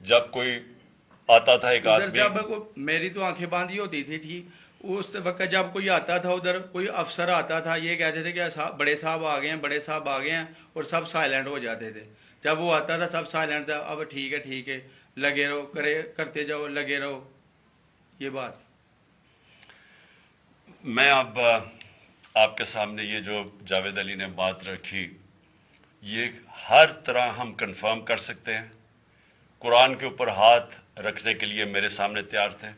جب کوئی آتا تھا ایک ادھر آدمی. جب میری تو آنکھیں باندھی ہوتی تھی ٹھیک، اس وقت جب کوئی آتا تھا ادھر، کوئی افسر آتا تھا، یہ کہتے تھے کہ بڑے صاحب آ گئے ہیں، بڑے صاحب آ گئے ہیں، اور سب سائلنٹ ہو جاتے تھے. جب وہ آتا تھا سب سائلنٹ تھا. اب ٹھیک ہے لگے رہو، کرتے جاؤ، لگے رہو. یہ بات میں اب آپ کے سامنے یہ جو جاوید علی نے بات رکھی، یہ ہر طرح ہم کنفرم کر سکتے ہیں. قرآن کے اوپر ہاتھ رکھنے کے لیے میرے سامنے تیار تھے.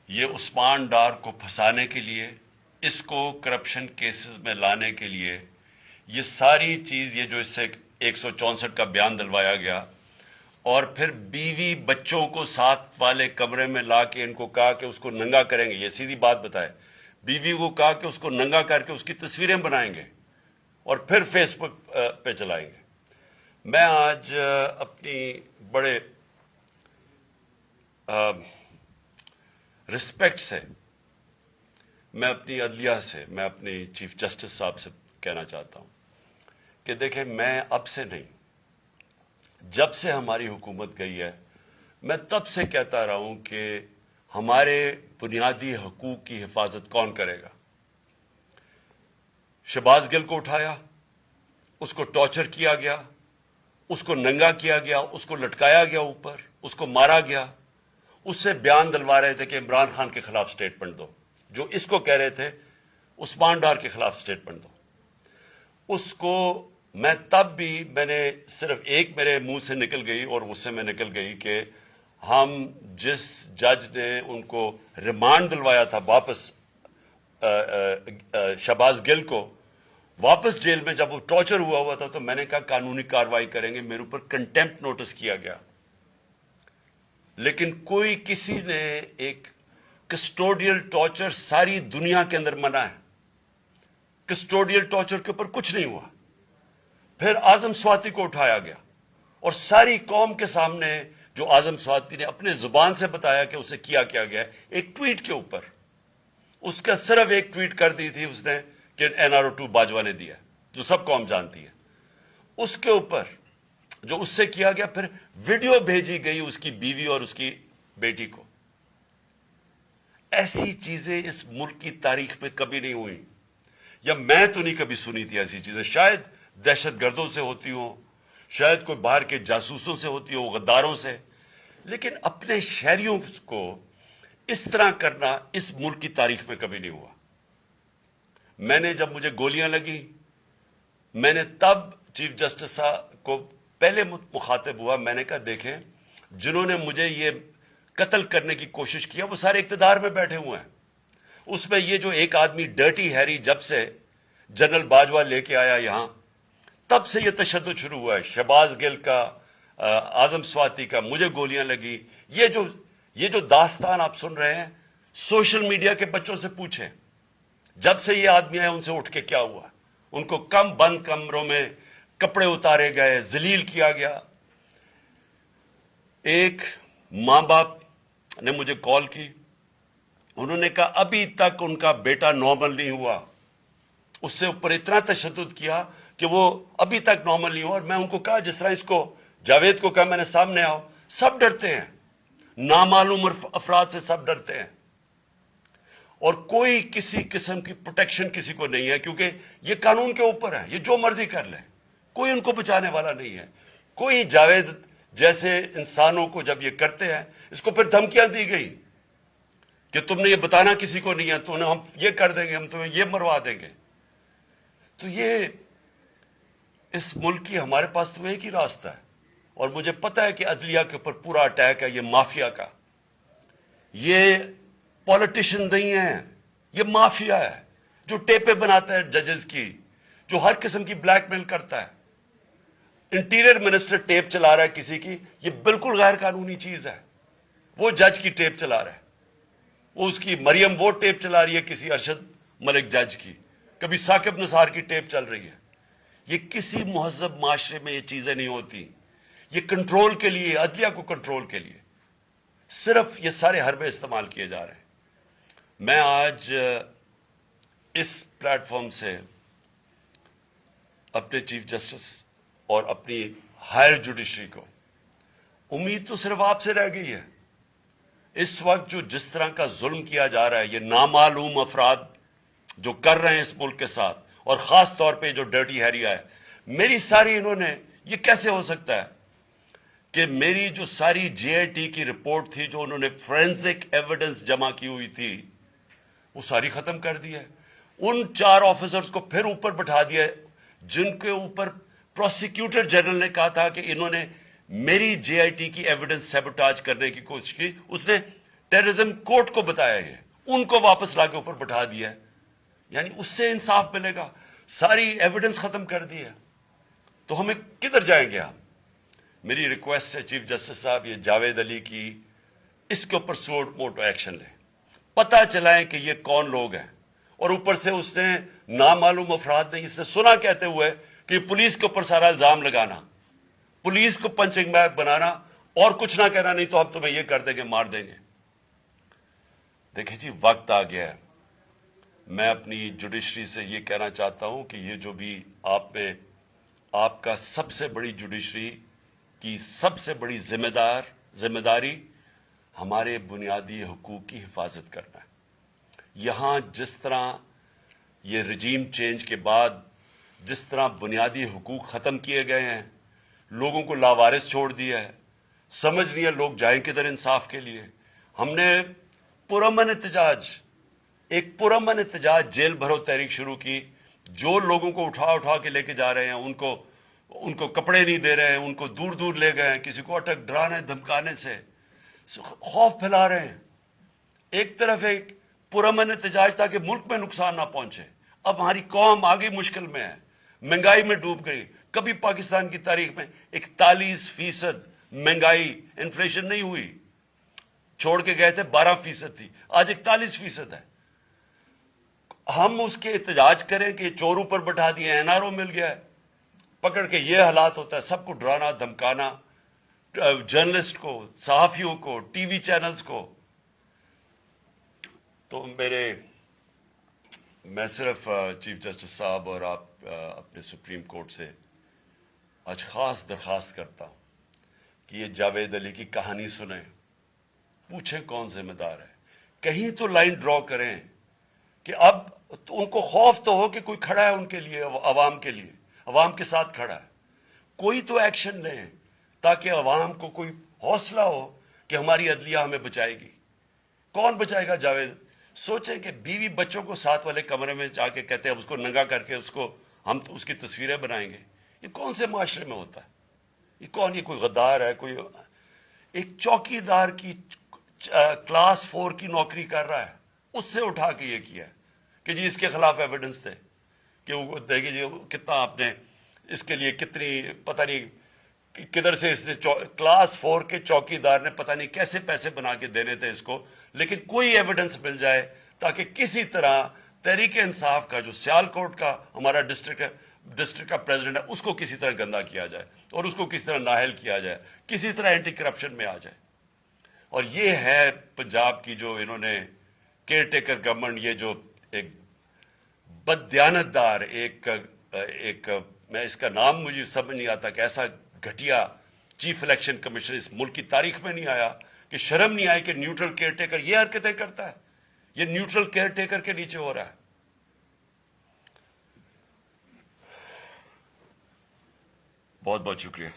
یہ عثمان ڈار کو پھنسانے کے لیے، اس کو کرپشن کیسز میں لانے کے لیے، یہ ساری چیز، یہ جو اس سے 164 کا بیان دلوایا گیا، اور پھر بیوی بچوں کو ساتھ والے کمرے میں لا کے ان کو کہا کہ اس کو ننگا کریں گے. یہ سیدھی بات بتائے. بیوی کو کہا کہ اس کو ننگا کر کے اس کی تصویریں بنائیں گے اور پھر فیس بک پہ چلائیں گے. میں آج اپنی بڑے رسپیکٹ سے، میں اپنی عدلیہ سے، میں اپنی چیف جسٹس صاحب سے کہنا چاہتا ہوں کہ دیکھیں، میں اب سے نہیں، جب سے ہماری حکومت گئی ہے، میں تب سے کہتا رہا ہوں کہ ہمارے بنیادی حقوق کی حفاظت کون کرے گا. شہباز گل کو اٹھایا، اس کو ٹارچر کیا گیا، اس کو ننگا کیا گیا، اس کو لٹکایا گیا اوپر، اس کو مارا گیا. اس سے بیان دلوا رہے تھے کہ عمران خان کے خلاف سٹیٹمنٹ دو. جو اس کو کہہ رہے تھے عثمان ڈار کے خلاف سٹیٹمنٹ دو. اس کو میں تب بھی، میں نے صرف ایک میرے منہ سے نکل گئی اور غصے میں نکل گئی کہ ہم جس جج نے ان کو ریمانڈ دلوایا تھا واپس، شہباز گل کو واپس جیل میں، جب وہ ٹارچر ہوا تھا، تو میں نے کہا قانونی کارروائی کریں گے. میرے اوپر کنٹیمپٹ نوٹس کیا گیا. لیکن کوئی، کسی نے، ایک کسٹوڈیل ٹارچر ساری دنیا کے اندر منع ہے. کسٹوڈیل ٹارچر کے اوپر کچھ نہیں ہوا. پھر اعظم سواتی کو اٹھایا گیا اور ساری قوم کے سامنے جو اعظم سواتی نے اپنے زبان سے بتایا کہ اسے کیا گیا، ایک ٹویٹ کے اوپر، اس کا صرف ایک ٹویٹ کر دی تھی اس نے کہ NRO2 باجوہ نے دیا، جو سب قوم جانتی ہے. اس کے اوپر جو اس سے کیا گیا، پھر ویڈیو بھیجی گئی اس کی بیوی اور اس کی بیٹی کو. ایسی چیزیں اس ملک کی تاریخ میں کبھی نہیں ہوئی، یا میں تو نہیں کبھی سنی تھی ایسی چیزیں. شاید دہشت گردوں سے ہوتی ہوں، شاید کوئی باہر کے جاسوسوں سے ہوتی ہو، غداروں سے، لیکن اپنے شہریوں کو اس طرح کرنا اس ملک کی تاریخ میں کبھی نہیں ہوا. میں نے، جب مجھے گولیاں لگی، میں نے تب چیف جسٹس صاحب کو پہلے مخاطب ہوا. میں نے کہا دیکھیں، جنہوں نے مجھے یہ قتل کرنے کی کوشش کیا وہ سارے اقتدار میں بیٹھے ہوئے ہیں. اس میں یہ جو ایک آدمی ڈرٹی ہیری، جب سے جنرل باجوہ لے کے آیا یہاں، تب سے یہ تشدد شروع ہوا ہے. شہباز گل کا، اعظم سواتی کا، مجھے گولیاں لگی. یہ جو داستان آپ سن رہے ہیں، سوشل میڈیا کے بچوں سے پوچھیں، جب سے یہ آدمی آئے ان سے اٹھ کے کیا ہوا. ان کو بند کمروں میں کپڑے اتارے گئے، ذلیل کیا گیا. ایک ماں باپ نے مجھے کال کی، انہوں نے کہا ابھی تک ان کا بیٹا نارمل نہیں ہوا. اس سے اوپر اتنا تشدد کیا کہ وہ ابھی تک نارمل نہیں ہوا. اور میں ان کو کہا، جس طرح اس کو جاوید کو کہا میں نے، سامنے آؤ. سب ڈرتے ہیں، نامعلوم افراد سے سب ڈرتے ہیں، اور کوئی کسی قسم کی پروٹیکشن کسی کو نہیں ہے، کیونکہ یہ قانون کے اوپر ہے. یہ جو مرضی کر لیں، کوئی ان کو بچانے والا نہیں ہے. کوئی جاوید جیسے انسانوں کو جب یہ کرتے ہیں، اس کو پھر دھمکیاں دی گئی کہ تم نے یہ بتانا کسی کو نہیں ہے، تو ہم یہ کر دیں گے، ہم تمہیں یہ مروا دیں گے. تو یہ اس ملک کی، ہمارے پاس تو ایک ہی راستہ ہے. اور مجھے پتا ہے کہ عدلیہ کے اوپر پورا اٹیک ہے، یہ مافیا کا. یہ پولیٹیشین نہیں ہے، یہ مافیا ہے جو ٹیپیں بناتا ہے ججز کی، جو ہر قسم کی بلیک میل کرتا ہے. انٹیریئر منسٹر ٹیپ چلا رہا ہے کسی کی، یہ بالکل غیر قانونی چیز ہے. وہ جج کی ٹیپ چلا رہا ہے، وہ اس کی مریم وہ ٹیپ چلا رہی ہے کسی ارشد ملک جج کی، کبھی ثاقب نثار کی ٹیپ چل رہی ہے. یہ کسی مہذب معاشرے میں یہ چیزیں نہیں ہوتی. یہ کنٹرول کے لیے، عدلیہ کو کنٹرول کے لیے صرف یہ سارے حربے استعمال کیے جا رہے ہیں. میں آج اس پلیٹ فارم سے اپنے چیف جسٹس اور اپنی ہائر جوڈیشری کو امید تو صرف آپ سے رہ گئی ہے. اس وقت جو جس طرح کا ظلم کیا جا رہا ہے، یہ نامعلوم افراد جو کر رہے ہیں اس ملک کے ساتھ، اور خاص طور پہ جو ڈرٹی ہیریا ہے، میری ساری انہوں نے، یہ کیسے ہو سکتا ہے کہ میری جو ساری جے آئی ٹی کی رپورٹ تھی، جو انہوں نے فورینسک ایویڈنس جمع کی ہوئی تھی، وہ ساری ختم کر دی ہے. ان 4 آفیسرز کو پھر اوپر بٹھا دیا ہے جن کے اوپر پروسیکیوٹر جنرل نے کہا تھا کہ انہوں نے میری جے آئی ٹی کی ایویڈنس سیبوٹاج کرنے کی کوشش کی. اس نے ٹیررزم کورٹ کو بتایا ہے، ان کو واپس لا کے اوپر بٹھا دیا ہے. یعنی اس سے انصاف ملے گا؟ ساری ایویڈنس ختم کر دی ہے. تو ہمیں کدھر جائیں گے ہم؟ میری ریکویسٹ ہے چیف جسٹس صاحب، یہ جاوید علی کی، اس کے اوپر سوٹ موٹو ایکشن لیں، پتہ چلائیں کہ یہ کون لوگ ہیں. اور اوپر سے اس نے نامعلوم افراد نے اس نے سنا کہتے ہوئے کہ پولیس کے اوپر سارا الزام لگانا، پولیس کو پنچنگ بیگ بنانا اور کچھ نہ کہنا، نہیں تو ہم تمہیں یہ کر دیں گے، مار دیں گے. دیکھیں جی، وقت آ گیا ہے. میں اپنی جوڈیشری سے یہ کہنا چاہتا ہوں کہ یہ جو بھی آپ کا سب سے بڑی جوڈیشری کی سب سے بڑی ذمہ داری ہمارے بنیادی حقوق کی حفاظت کرنا ہے. یہاں جس طرح یہ رجیم چینج کے بعد جس طرح بنیادی حقوق ختم کیے گئے ہیں، لوگوں کو لاوارث چھوڑ دیا ہے، سمجھ نہیں ہے لوگ جائیں کدھر انصاف کے لیے. ہم نے ایک پرامن احتجاج جیل بھرو تحریک شروع کی. جو لوگوں کو اٹھا کے لے کے جا رہے ہیں، ان کو کپڑے نہیں دے رہے ہیں، ان کو دور دور لے گئے ہیں، کسی کو اٹک ڈرانے دھمکانے سے خوف پھیلا رہے ہیں. ایک طرف ایک پرامن احتجاج تاکہ ملک میں نقصان نہ پہنچے. اب ہماری قوم آگے مشکل میں ہے، مہنگائی میں ڈوب گئی. کبھی پاکستان کی تاریخ میں 41% مہنگائی انفلیشن نہیں ہوئی. چھوڑ کے گئے تھے 12% تھی، آج 41% ہے. ہم اس کے احتجاج کریں کہ چور اوپر بٹھا دیے، این آر او مل گیا ہے، پکڑ کے یہ حالات ہوتا ہے. سب کو ڈرانا دھمکانا، جرنلسٹ کو، صحافیوں کو، ٹی وی چینلز کو. تو میں صرف چیف جسٹس صاحب اور آپ اپنے سپریم کورٹ سے آج خاص درخواست کرتا ہوں کہ یہ جاوید علی کی کہانی سنیں، پوچھیں کون ذمہ دار ہے. کہیں تو لائن ڈرا کریں کہ اب ان کو خوف تو ہو کہ کوئی کھڑا ہے ان کے لیے، عوام کے لیے، عوام کے ساتھ کھڑا ہے. کوئی تو ایکشن لیں تاکہ عوام کو کوئی حوصلہ ہو کہ ہماری عدلیہ ہمیں بچائے گی. کون بچائے گا جاوید؟ سوچیں کہ بیوی بچوں کو ساتھ والے کمرے میں جا کے کہتے ہیں اس کو ننگا کر کے ہم اس کی تصویریں بنائیں گے. یہ کون سے معاشرے میں ہوتا ہے؟ یہ کوئی غدار ہے؟ کوئی ایک چوکی دار کی کلاس 4 کی نوکری کر رہا ہے، اس سے اٹھا کے یہ کیا کہ جی اس کے خلاف ایویڈنس تھے کہ وہ دیکھیے جی کتنا آپ نے اس کے لیے کتنی پتہ نہیں کدھر سے اس نے کلاس 4 کے چوکی دار نے پتہ نہیں کیسے پیسے بنا کے دینے تھے اس کو. لیکن کوئی ایویڈنس مل جائے تاکہ کسی طرح تحریک انصاف کا جو سیالکوٹ کا ہمارا ڈسٹرکٹ کا پریزیڈنٹ ہے، اس کو کسی طرح گندا کیا جائے اور اس کو کسی طرح نااہل کیا جائے، کسی طرح اینٹی کرپشن میں آ جائے. اور یہ ہے پنجاب کی جو انہوں نے کیئر ٹیکر گورنمنٹ، یہ جو ایک بددیانت دار ایک میں اس کا نام مجھے سمجھ نہیں آتا کہ ایسا گھٹیا چیف الیکشن کمیشن اس ملک کی تاریخ میں نہیں آیا کہ شرم نہیں آئی کہ نیوٹرل کیئر ٹیکر یہ حرکتیں کرتا ہے. یہ نیوٹرل کیئر ٹیکر کے نیچے ہو رہا ہے. بہت بہت شکریہ.